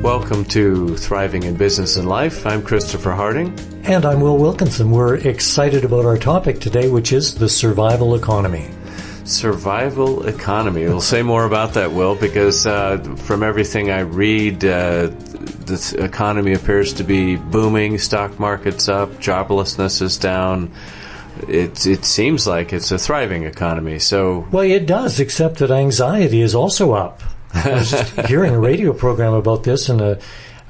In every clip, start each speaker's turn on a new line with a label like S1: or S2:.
S1: Welcome to Thriving in Business and Life. I'm Christopher Harding.
S2: And I'm Will Wilkinson. We're excited about our topic today, which is the survival economy.
S1: Survival economy. We'll say more about that, Will, because from everything I read, the economy appears to be booming. Stock market's up. Joblessness is down. It seems like it's a thriving economy. So,
S2: well, it does, except that anxiety is also up. I was just hearing a radio program about this, and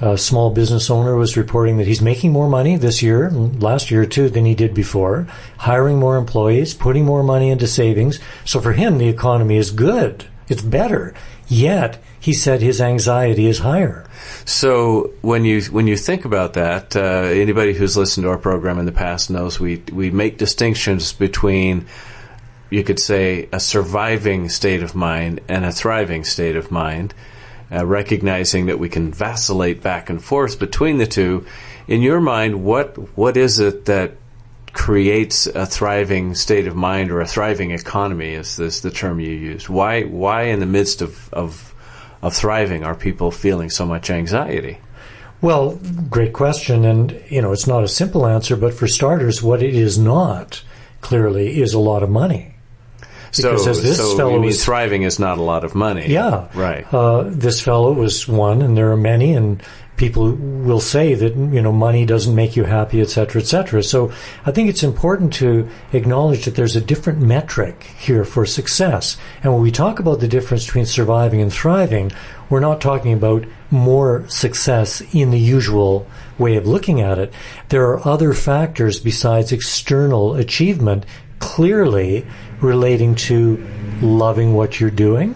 S2: a small business owner was reporting that he's making more money this year, and last year too, than he did before, hiring more employees, putting more money into savings. So for him, the economy is good. It's better. Yet, he said his anxiety is higher.
S1: So when you think about that, anybody who's listened to our program in the past knows we make distinctions between, you could say, a surviving state of mind and a thriving state of mind, recognizing that we can vacillate back and forth between the two. In your mind, what is it that creates a thriving state of mind, or a thriving economy, is this the term you used? Why in the midst of thriving are people feeling so much anxiety?
S2: Well, great question, and it's not a simple answer, but for starters, what it is not, clearly, is a lot of money.
S1: Because you mean thriving is not a lot of money.
S2: Yeah.
S1: Right.
S2: This fellow was one, and there are many, and people will say that, money doesn't make you happy, et cetera, et cetera. So I think it's important to acknowledge that there's a different metric here for success. And when we talk about the difference between surviving and thriving, we're not talking about more success in the usual way of looking at it. There are other factors besides external achievement clearly relating to loving what you're doing,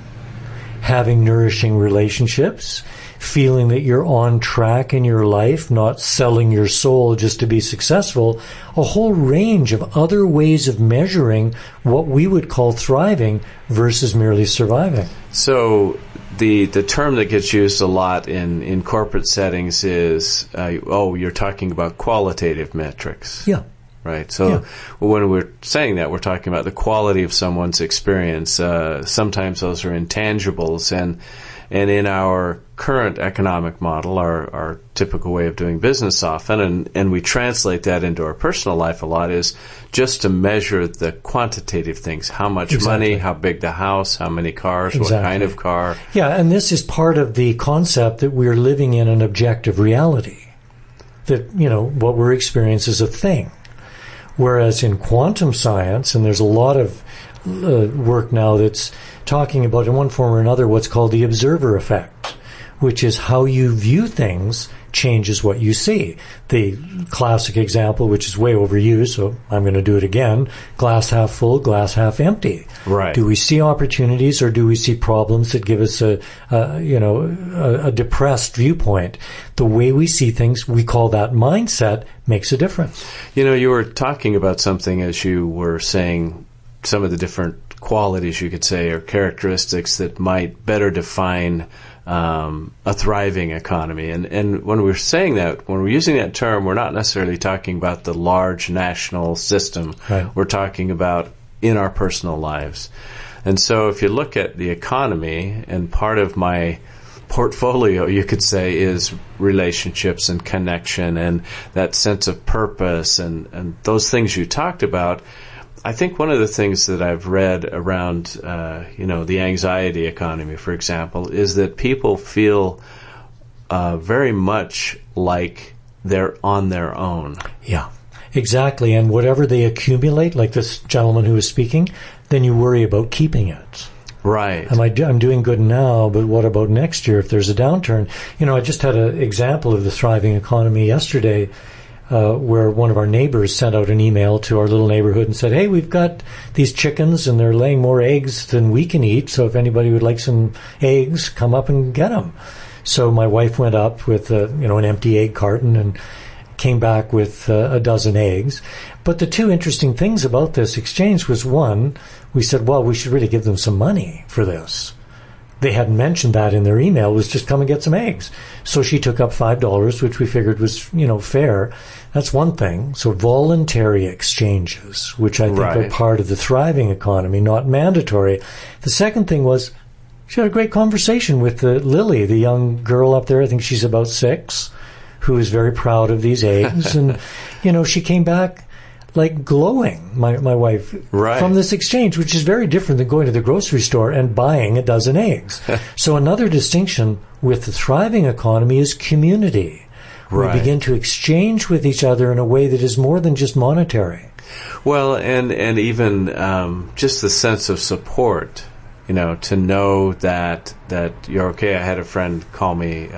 S2: having nourishing relationships, feeling that you're on track in your life, not selling your soul just to be successful, a whole range of other ways of measuring what we would call thriving versus merely surviving.
S1: So the term that gets used a lot in corporate settings is, you're talking about qualitative metrics.
S2: Yeah.
S1: Right. So when we're saying that, we're talking about the quality of someone's experience. Sometimes those are intangibles, and in our current economic model, our typical way of doing business often, and we translate that into our personal life a lot, is just to measure the quantitative things. How much money, how big the house, how many cars, what kind of car.
S2: Yeah, and this is part of the concept that we're living in an objective reality. That, what we're experiencing is a thing. Whereas in quantum science, and there's a lot of work now that's talking about, in one form or another, what's called the observer effect, which is how you view things changes what you see. The classic example, which is way overused, so I'm going to do it again, glass half full, glass half empty.
S1: Right.
S2: Do we see opportunities, or do we see problems that give us a depressed viewpoint? The way we see things, we call that mindset, makes a difference.
S1: You were talking about something as you were saying some of the different qualities, you could say, or characteristics that might better define a thriving economy. And when we're saying that, when we're using that term, we're not necessarily talking about the large national system.
S2: Right.
S1: We're talking about in our personal lives. And so if you look at the economy, and part of my portfolio, you could say, is relationships and connection and that sense of purpose and those things you talked about. I think one of the things that I've read around, the anxiety economy, for example, is that people feel very much like they're on their own.
S2: Yeah, exactly. And whatever they accumulate, like this gentleman who was speaking, then you worry about keeping it.
S1: Right.
S2: I'm doing good now, but what about next year if there's a downturn? I just had an example of the thriving economy yesterday, where one of our neighbors sent out an email to our little neighborhood and said, hey, we've got these chickens and they're laying more eggs than we can eat, so if anybody would like some eggs, come up and get them. So my wife went up with an empty egg carton and came back with a dozen eggs. But the two interesting things about this exchange was, one, we said, well, we should really give them some money for this. They hadn't mentioned that in their email, was just come and get some eggs. So she took up $5, which we figured was, fair. That's one thing. So voluntary exchanges, which I think are part of the thriving economy, not mandatory. The second thing was She had a great conversation with Lily, the young girl up there. I think she's about 6, who is very proud of these eggs. And, she came back like glowing, my wife, from this exchange, which is very different than going to the grocery store and buying a dozen eggs. So another distinction with the thriving economy is community. We begin to exchange with each other in a way that is more than just monetary.
S1: Well, and even just the sense of support, to know that you're okay. I had a friend call me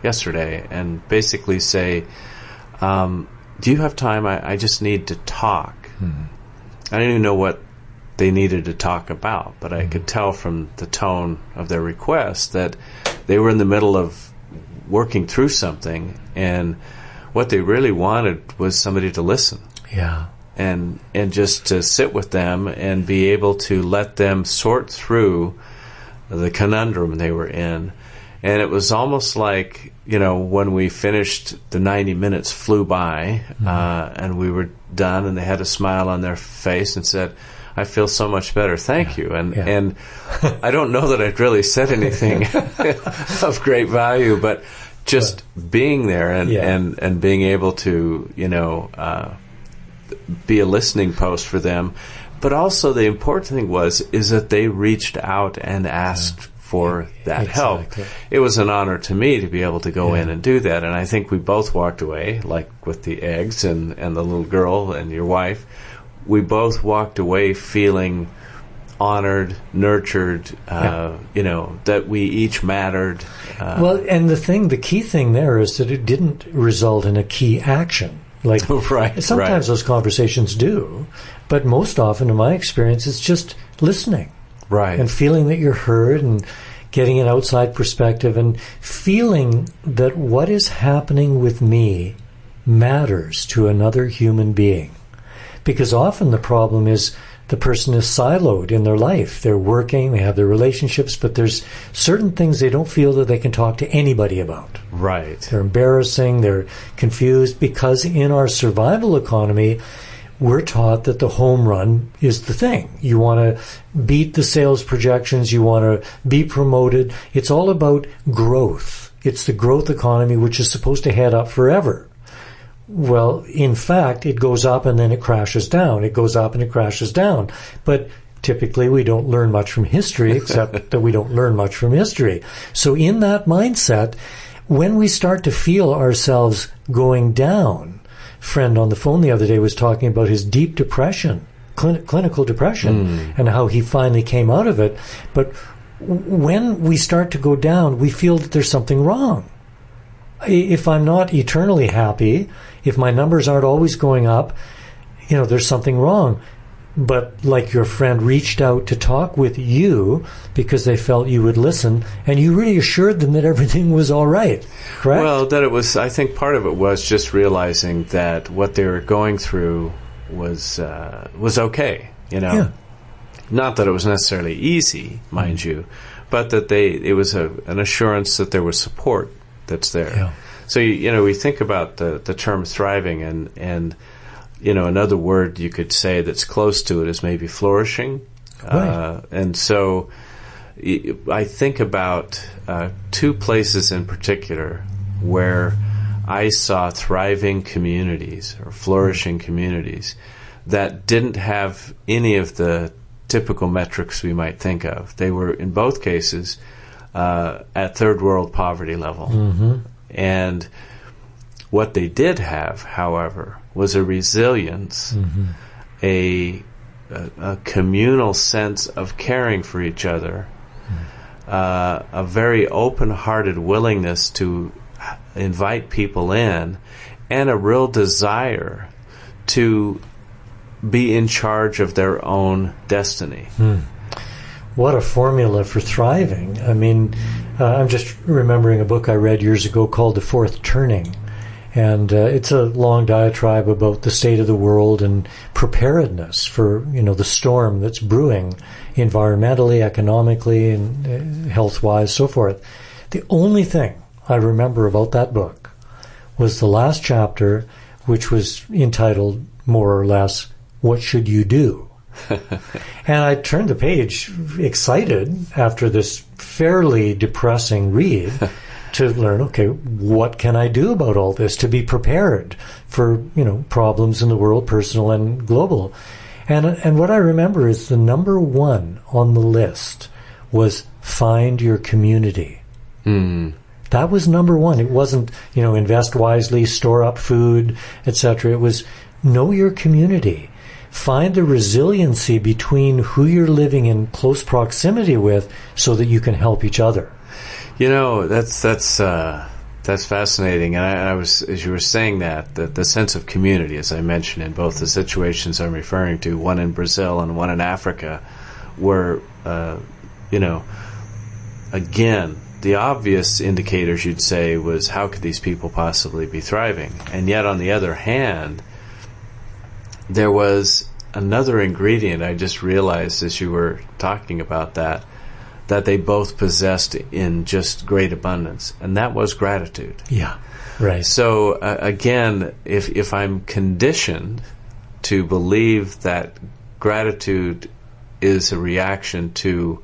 S1: yesterday and basically say, do you have time? I just need to talk. Mm-hmm. I didn't even know what they needed to talk about, but I could tell from the tone of their request that they were in the middle of working through something, and what they really wanted was somebody to listen.
S2: Yeah.
S1: And just to sit with them and be able to let them sort through the conundrum they were in. And it was almost like, when we finished, the 90 minutes flew by, and we were done, and they had a smile on their face and said, I feel so much better. Thank you. And I don't know that I'd really said anything of great value, but just being there and being able to, be a listening post for them. But also the important thing is that they reached out and asked for that help. It was an honor to me to be able to go in and do that. And I think we both walked away, like with the eggs and the little girl and your wife, we both walked away feeling honored, nurtured, that we each mattered.
S2: And the key thing there is that it didn't result in a key action. Sometimes those conversations do, but most often, in my experience, it's just listening.
S1: Right.
S2: And feeling that you're heard and getting an outside perspective and feeling that what is happening with me matters to another human being. Because often the problem is the person is siloed in their life. They're working, they have their relationships, but there's certain things they don't feel that they can talk to anybody about.
S1: Right.
S2: They're embarrassing, they're confused, because in our survival economy, we're taught that the home run is the thing. You want to beat the sales projections, you want to be promoted. It's all about growth. It's the growth economy, which is supposed to head up forever. Well, in fact, it goes up and then it crashes down. It goes up and it crashes down. But typically we don't learn much from history, except that we don't learn much from history. So in that mindset, when we start to feel ourselves going down, friend on the phone the other day was talking about his deep depression, clinical depression, and how he finally came out of it. But when we start to go down, we feel that there's something wrong. If I'm not eternally happy, if my numbers aren't always going up, there's something wrong. But like your friend reached out to talk with you because they felt you would listen, and you really assured them that everything was all right, correct?
S1: Well, I think part of it was just realizing that what they were going through was okay, Yeah. Not that it was necessarily easy, mind you, but that it was an assurance that there was support that's there. Yeah. So, we think about the term thriving, and another word you could say that's close to it is maybe flourishing.
S2: Right.
S1: And so I think about two places in particular where I saw thriving communities or flourishing communities that didn't have any of the typical metrics we might think of. They were, in both cases, at third world poverty level. Mm-hmm. And what they did have, however, was a resilience, a communal sense of caring for each other, a very open-hearted willingness to invite people in, and a real desire to be in charge of their own destiny.
S2: What a formula for thriving. I mean, I'm just remembering a book I read years ago called The Fourth Turning. And it's a long diatribe about the state of the world and preparedness for, the storm that's brewing environmentally, economically, and health-wise, so forth. The only thing I remember about that book was the last chapter, which was entitled, more or less, What Should You Do? And I turned the page excited after this fairly depressing read to learn, okay, what can I do about all this to be prepared for, problems in the world, personal and global. And what I remember is the number one on the list was find your community. That was number one. It wasn't, invest wisely, store up food, etc. It was know your community. Find the resiliency between who you're living in close proximity with so that you can help each other.
S1: That's fascinating. And I was, as you were saying that, the sense of community, as I mentioned, in both the situations I'm referring to, one in Brazil and one in Africa, were, again, the obvious indicators you'd say was how could these people possibly be thriving? And yet, on the other hand, there was another ingredient I just realized as you were talking about that they both possessed in just great abundance, and that was gratitude.
S2: Yeah, right.
S1: So again, if I'm conditioned to believe that gratitude is a reaction to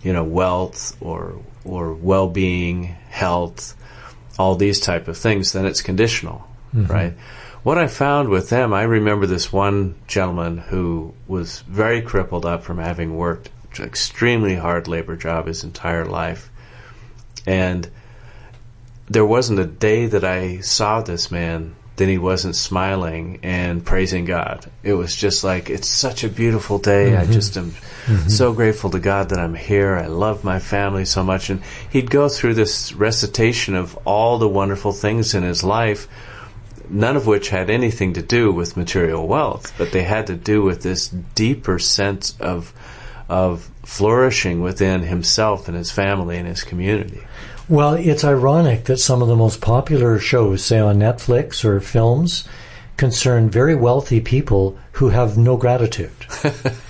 S1: wealth or well-being, health, all these type of things, then it's conditional, right? What I found with them, I remember this one gentleman who was very crippled up from having worked an extremely hard labor job his entire life. And there wasn't a day that I saw this man that he wasn't smiling and praising God. It was just like, it's such a beautiful day. I just am so grateful to God that I'm here. I love my family so much. And he'd go through this recitation of all the wonderful things in his life, none of which had anything to do with material wealth, but they had to do with this deeper sense of flourishing within himself and his family and his community.
S2: Well, it's ironic that some of the most popular shows, say on Netflix or films, concern very wealthy people who have no gratitude.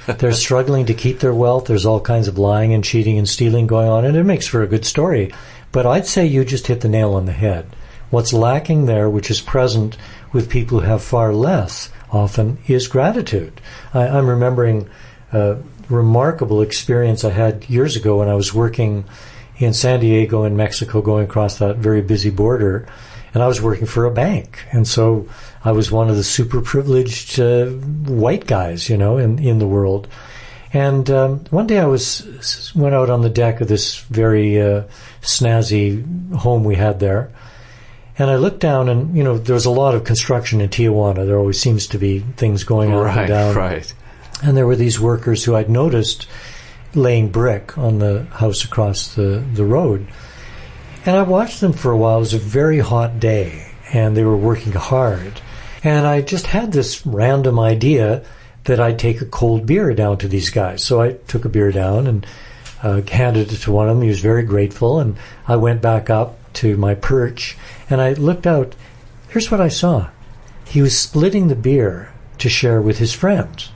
S2: They're struggling to keep their wealth. There's all kinds of lying and cheating and stealing going on, and it makes for a good story. But I'd say you just hit the nail on the head. What's lacking there, which is present with people who have far less often, is gratitude. I'm remembering a remarkable experience I had years ago when I was working in San Diego in Mexico, going across that very busy border, and I was working for a bank. And so I was one of the super privileged white guys, in the world. And one day I went out on the deck of this very snazzy home we had there. And I looked down and, there was a lot of construction in Tijuana. There always seems to be things going on and down.
S1: Right.
S2: And there were these workers who I'd noticed laying brick on the house across the road. And I watched them for a while. It was a very hot day, and they were working hard. And I just had this random idea that I'd take a cold beer down to these guys. So I took a beer down and handed it to one of them. He was very grateful, and I went back up to my perch, and I looked out. Here's what I saw. He was splitting the beer to share with his friends.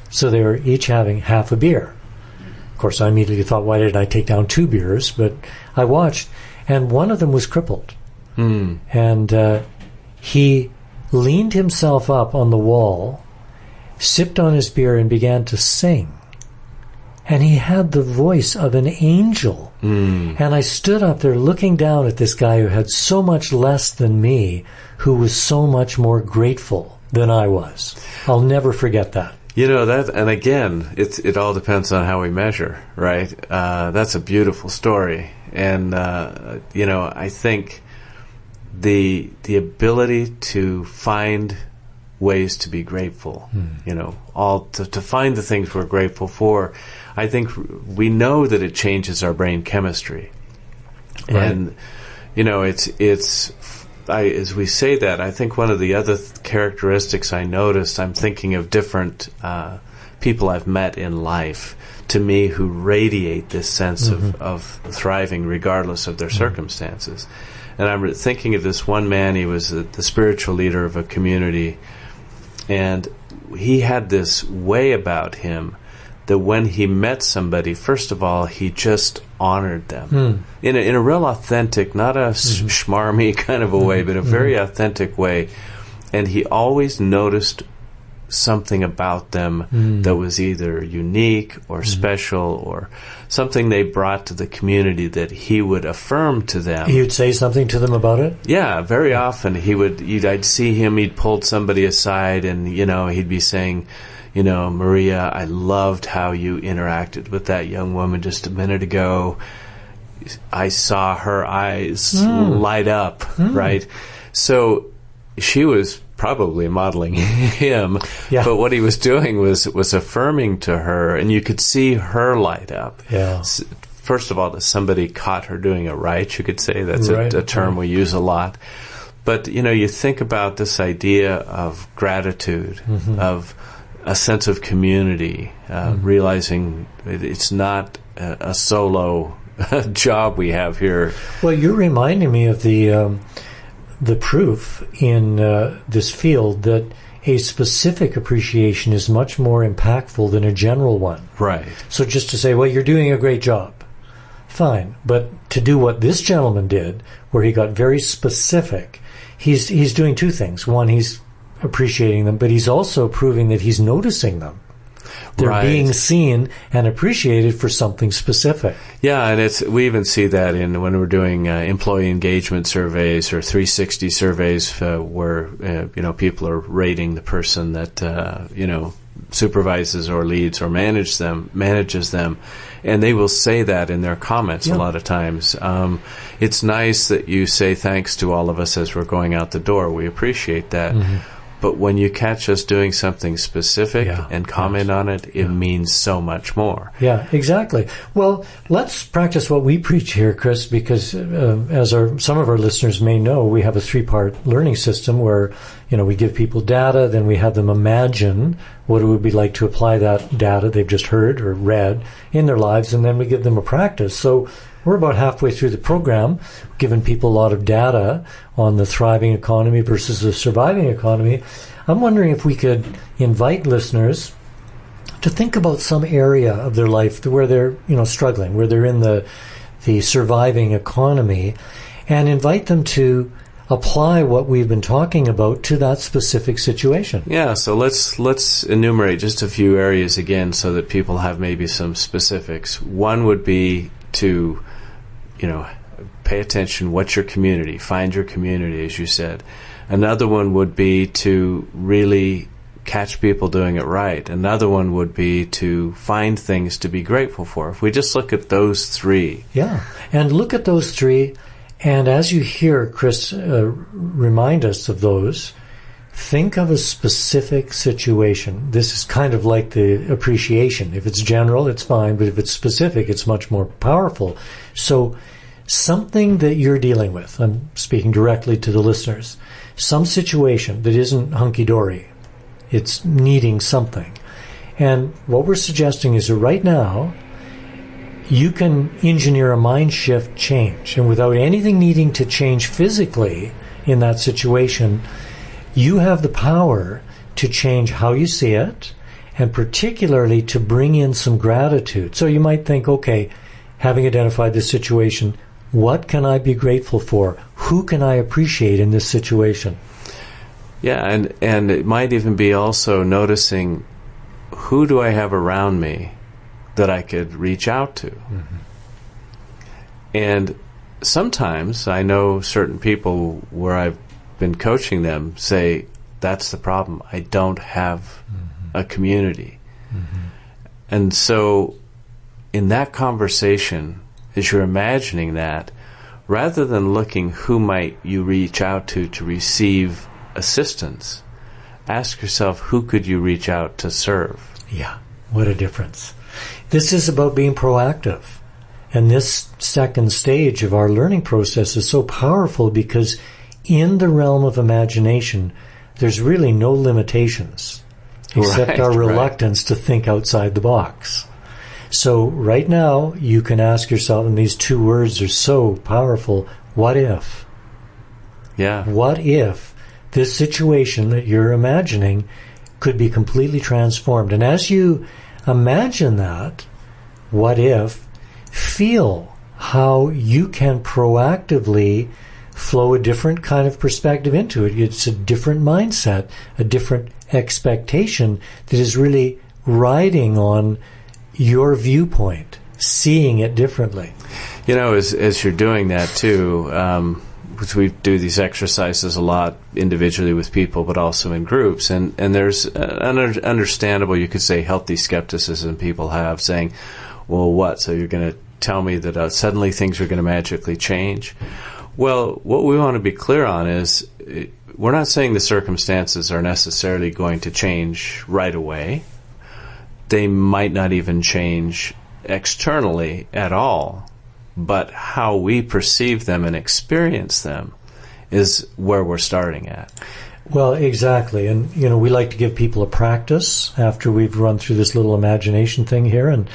S2: So they were each having half a beer. Of course, I immediately thought, why didn't I take down 2 beers? But I watched, and one of them was crippled. And he leaned himself up on the wall, sipped on his beer, and began to sing. And he had the voice of an angel. And I stood up there looking down at this guy who had so much less than me, who was so much more grateful than I was. I'll never forget that.
S1: That, and again, it all depends on how we measure, right? That's a beautiful story. And, I think the ability to find ways to be grateful, to find the things we're grateful for, I think we know that it changes our brain chemistry. Right. And, as we say that, I think one of the other characteristics I noticed, I'm thinking of different people I've met in life, to me, who radiate this sense of thriving regardless of their circumstances. And I'm thinking of this one man. He was the spiritual leader of a community, and he had this way about him that when he met somebody, first of all, he just honored them in a real authentic, not a schmarmy kind of a way, but a very authentic way. And he always noticed something about them that was either unique or special or something they brought to the community that he would affirm to them.
S2: He would say something to them about it?
S1: Yeah, very often I'd see him, he'd pulled somebody aside and, he'd be saying, Maria, I loved how you interacted with that young woman just a minute ago. I saw her eyes light up, right? So she was probably modeling him, but what he was doing was affirming to her, and you could see her light up.
S2: Yeah.
S1: First of all, that somebody caught her doing it right, you could say. That's a term we use a lot. But, you think about this idea of gratitude, of a sense of community, realizing it's not a solo job we have here.
S2: Well, you're reminding me of the proof in this field that a specific appreciation is much more impactful than a general one.
S1: Right.
S2: So just to say, well, you're doing a great job, fine. But to do what this gentleman did, where he got very specific, he's doing two things. One, he's appreciating them, but he's also proving that he's noticing them. They're being seen and appreciated for something specific.
S1: Yeah, and we even see that when we're doing employee engagement surveys or 360 surveys where people are rating the person that supervises or leads or manages them, and they will say that in their comments a lot of times. It's nice that you say thanks to all of us as we're going out the door. We appreciate that. But when you catch us doing something specific and comment on it, it means so much more.
S2: Yeah, exactly. Well, let's practice what we preach here, Chris, because as some of our listeners may know, we have a 3-part learning system where, we give people data, then we have them imagine what it would be like to apply that data they've just heard or read in their lives, and then we give them a practice. So we're about halfway through the program, giving people a lot of data on the thriving economy versus the surviving economy. I'm wondering if we could invite listeners to think about some area of their life where they're, struggling, where they're in the surviving economy, and invite them to apply what we've been talking about to that specific situation.
S1: Yeah, so let's enumerate just a few areas again so that people have maybe some specifics. One would be to pay attention. What's your community? Find your community, as you said. Another one would be to really catch people doing it right. Another one would be to find things to be grateful for. If we just look at those three.
S2: Yeah, and look at those three, and as you hear Chris remind us of those, think of a specific situation. This is kind of like the appreciation. If it's general, it's fine, but if it's specific, it's much more powerful. So something that you're dealing with, I'm speaking directly to the listeners, some situation that isn't hunky-dory. It's needing something. And what we're suggesting is that right now, you can engineer a mind shift change. And without anything needing to change physically in that situation, you have the power to change how you see it, and particularly to bring in some gratitude. So you might think, okay, having identified this situation, what can I be grateful for? Who can I appreciate in this situation?
S1: Yeah, and it might even be also noticing, who do I have around me that I could reach out to? And sometimes I know certain people where I've been coaching them say, that's the problem. I don't have a community. And so in that conversation, as you're imagining that, rather than looking who might you reach out to receive assistance, ask yourself, who could you reach out to serve?
S2: Yeah, what a difference. This is about being proactive. And this second stage of our learning process is so powerful because in the realm of imagination, there's really no limitations except our reluctance to think outside the box. So right now, you can ask yourself, and these two words are so powerful, what if?
S1: Yeah.
S2: What if this situation that you're imagining could be completely transformed? And as you imagine that, what if, feel how you can proactively flow a different kind of perspective into it. It's a different mindset, a different expectation that is really riding on your viewpoint, seeing it differently.
S1: You know, as you're doing that too, because we do these exercises a lot individually with people, but also in groups, and there's an understandable, you could say, healthy skepticism people have, saying, well, what? So you're going to tell me that suddenly things are going to magically change? Well, what we want to be clear on is we're not saying the circumstances are necessarily going to change right away. They might not even change externally at all, but how we perceive them and experience them is where we're starting at.
S2: Well, exactly. And, you know, we like to give people a practice after we've run through this little imagination thing here. And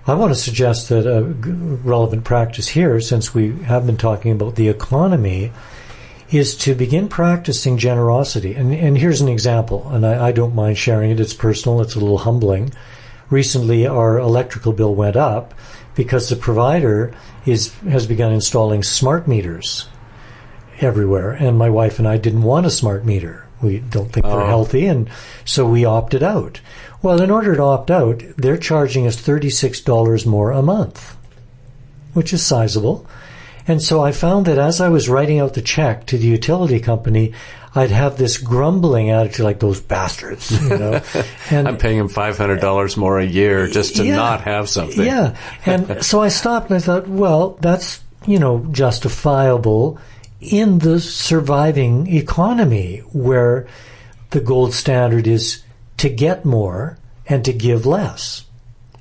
S2: I want to suggest that a relevant practice here, since we have been talking about the economy, is to begin practicing generosity. And here's an example, and I don't mind sharing it. It's personal. It's a little humbling. Recently, our electrical bill went up because the provider has begun installing smart meters everywhere. And my wife and I didn't want a smart meter. We don't think they're healthy, and so we opted out. Well, in order to opt out, they're charging us $36 more a month, which is sizable. And so I found that as I was writing out the check to the utility company, I'd have this grumbling attitude, like, those bastards, you know. And
S1: I'm paying them $500 more a year just to not have something.
S2: Yeah. And so I stopped and I thought, well, that's, you know, justifiable in the surviving economy where the gold standard is to get more and to give less.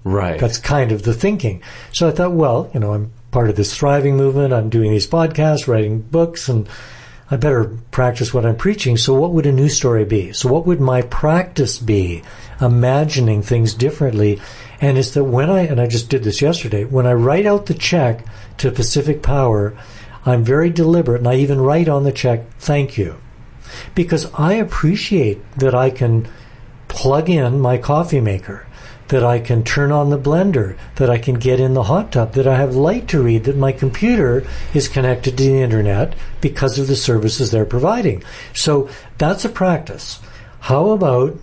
S1: Right.
S2: That's kind of the thinking. So I thought, well, you know, I'm part of this thriving movement. I'm doing these podcasts, writing books, and I better practice what I'm preaching. So what would a new story be? So what would my practice be? Imagining things differently. And it's that and I just did this yesterday, when I write out the check to Pacific Power, I'm very deliberate, and I even write on the check, thank you. Because I appreciate that I can plug in my coffee maker, that I can turn on the blender, that I can get in the hot tub, that I have light to read, that my computer is connected to the internet because of the services they're providing. So that's a practice. How about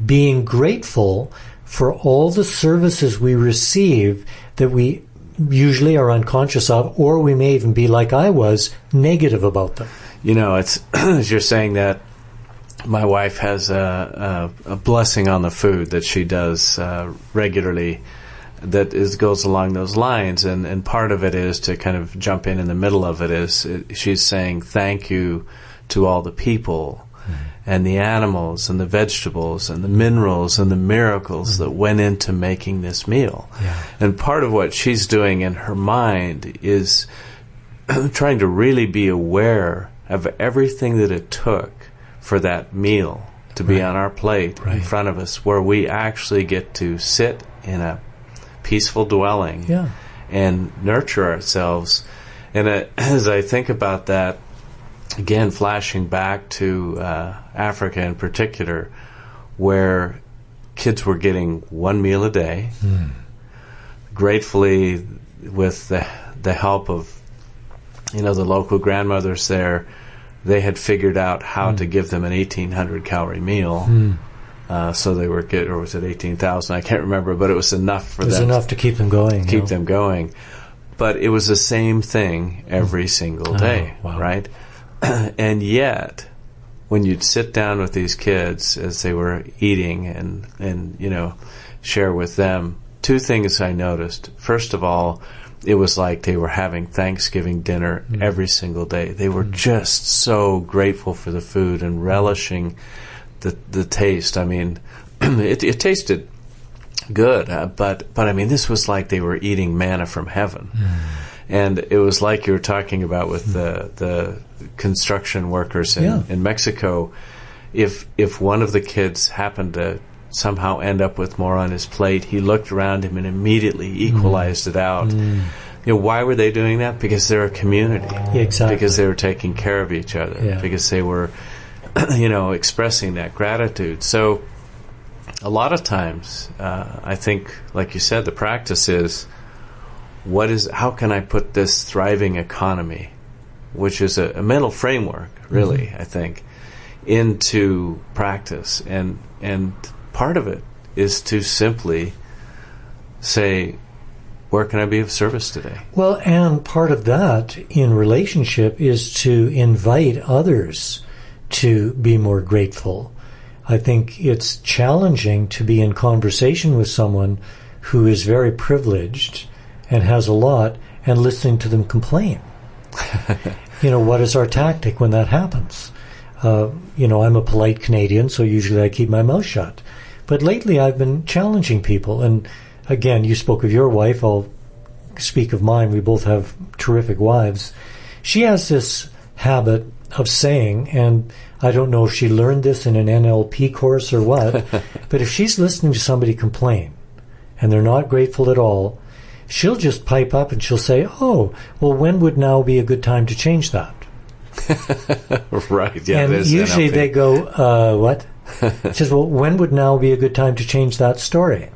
S2: being grateful for all the services we receive that we usually are unconscious of, or we may even be, like I was, negative about them?
S1: You know, it's as you're saying that, my wife has a blessing on the food that she does regularly that goes along those lines, and part of it is to kind of jump in the middle of it is she's saying thank you to all the people and the animals and the vegetables and the minerals and the miracles that went into making this meal.
S2: Yeah.
S1: And part of what she's doing in her mind is trying to really be aware of everything that it took for that meal to be on our plate in front of us, where we actually get to sit in a peaceful dwelling and nurture ourselves. And as I think about that, again, flashing back to Africa in particular, where kids were getting one meal a day, gratefully with the help of, you know, the local grandmothers there, they had figured out how to give them an 1,800 calorie meal. So they were or was it 18,000? I can't remember, but it was enough for them. It was
S2: enough to keep them going.
S1: Keep them going. But it was the same thing every single day, right? And yet, when you'd sit down with these kids as they were eating and you know, share with them, two things I noticed. First of all, it was like they were having Thanksgiving dinner every single day. They were just so grateful for the food and relishing the taste. I mean, it tasted good, but I mean, this was like they were eating manna from heaven. And it was like you were talking about with the construction workers in Mexico. If one of the kids happened to somehow end up with more on his plate, he looked around him and immediately equalized it out. You know, why were they doing that? Because they're a community.
S2: Exactly.
S1: Because they were taking care of each other. Because they were, you know, expressing that gratitude. So a lot of times, I think, like you said, the practice is, how can I put this thriving economy which is a mental framework, really, I think, into practice. And part of it is to simply say, where can I be of service today?
S2: Well, and part of that in relationship is to invite others to be more grateful. I think it's challenging to be in conversation with someone who is very privileged and has a lot and listening to them complain. What is our tactic when that happens? I'm a polite Canadian, so usually I keep my mouth shut. But lately I've been challenging people. And again, you spoke of your wife. I'll speak of mine. We both have terrific wives. She has this habit of saying, and I don't know if she learned this in an NLP course or what, but if she's listening to somebody complain and they're not grateful at all, she'll just pipe up and she'll say, oh, well, when would now be a good time to change that?
S1: Right, yeah.
S2: And usually they go, what? She says, well, when would now be a good time to change that story?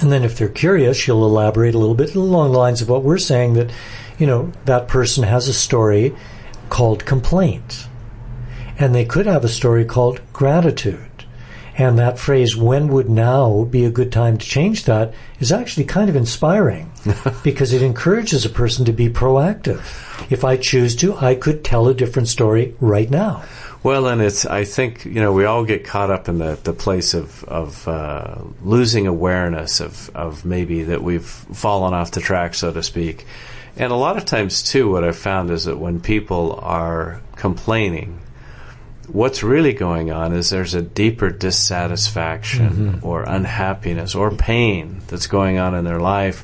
S2: And then if they're curious, she'll elaborate a little bit along the lines of what we're saying, that, that person has a story called complaint. And they could have a story called gratitude. And that phrase, when would now be a good time to change that, is actually kind of inspiring because it encourages a person to be proactive. If I choose to, I could tell a different story right now.
S1: Well, and I think, we all get caught up in the place of losing awareness of maybe that we've fallen off the track, so to speak. And a lot of times, too, what I've found is that when people are complaining, what's really going on is there's a deeper dissatisfaction or unhappiness or pain that's going on in their life,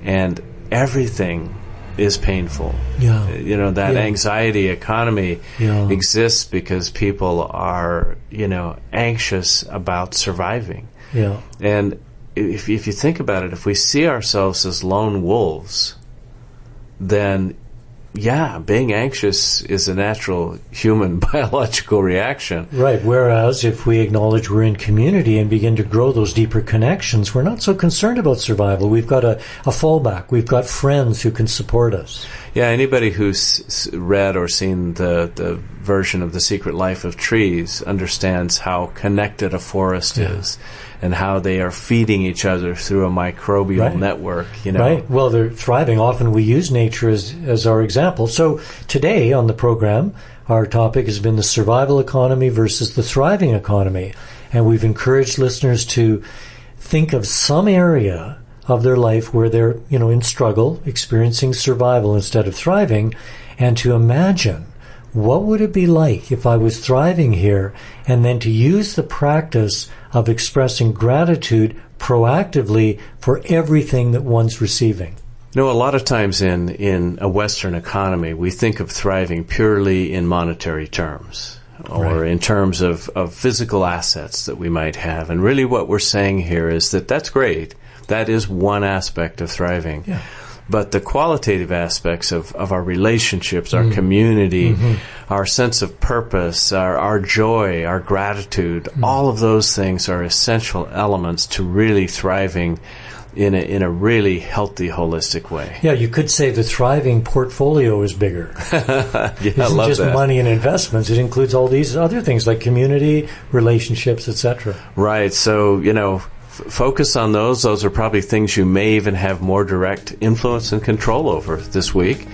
S1: and everything is painful.
S2: Yeah.
S1: That anxiety economy exists because people are, anxious about surviving.
S2: Yeah.
S1: And if you think about it, if we see ourselves as lone wolves, then being anxious is a natural human biological reaction.
S2: Right, whereas if we acknowledge we're in community and begin to grow those deeper connections, we're not so concerned about survival. We've got a fallback. We've got friends who can support us.
S1: Yeah, anybody who's read or seen the version of The Secret Life of Trees understands how connected a forest is and how they are feeding each other through a microbial network.
S2: Right. Well, they're thriving. Often we use nature as our example. So today on the program, our topic has been the survival economy versus the thriving economy. And we've encouraged listeners to think of some area of their life where they're, in struggle, experiencing survival instead of thriving, and to imagine what would it be like if I was thriving here, and then to use the practice of expressing gratitude proactively for everything that one's receiving.
S1: A lot of times in a Western economy, we think of thriving purely in monetary terms or in terms of physical assets that we might have. And really what we're saying here is that that's great. That is one aspect of thriving. Yeah. But the qualitative aspects of our relationships, our community, our sense of purpose, our joy, our gratitude, all of those things are essential elements to really thriving in a really healthy, holistic way.
S2: Yeah, you could say the thriving portfolio is bigger. It isn't just money and investments. It includes all these other things like community, relationships, etc.
S1: Right. So, focus on those. Those are probably things you may even have more direct influence and control over this week.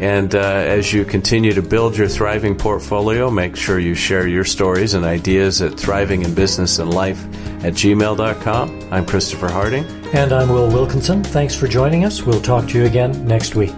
S1: And as you continue to build your thriving portfolio, make sure you share your stories and ideas at thrivinginbusinessandlife@gmail.com. I'm Christopher Harding.
S2: And I'm Will Wilkinson. Thanks for joining us. We'll talk to you again next week.